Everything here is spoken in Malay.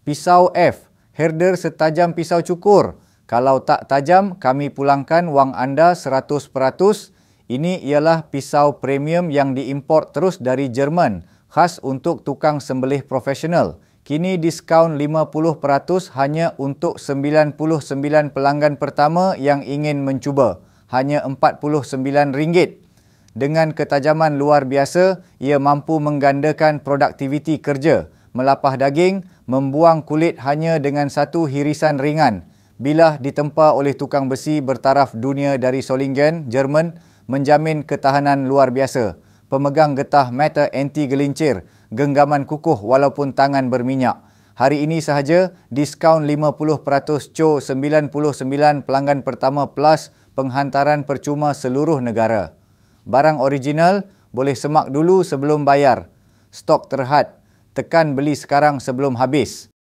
Pisau F, herder setajam pisau cukur. Kalau tak tajam, kami pulangkan wang anda 100%. Ini ialah pisau premium yang diimport terus dari Jerman, khas untuk tukang sembelih profesional. Kini diskaun 50% hanya untuk 99 pelanggan pertama yang ingin mencuba. Hanya RM49. Dengan ketajaman luar biasa, ia mampu menggandakan produktiviti kerja, melapah daging, membuang kulit hanya dengan satu hirisan ringan. Bilah ditempa oleh tukang besi bertaraf dunia dari Solingen, Jerman, menjamin ketahanan luar biasa. Pemegang getah metal anti gelincir, genggaman kukuh walaupun tangan berminyak. Hari ini sahaja, diskaun 50% co 99 pelanggan pertama plus penghantaran percuma seluruh negara. Barang original, boleh semak dulu sebelum bayar. Stok terhad. Tekan beli sekarang sebelum habis.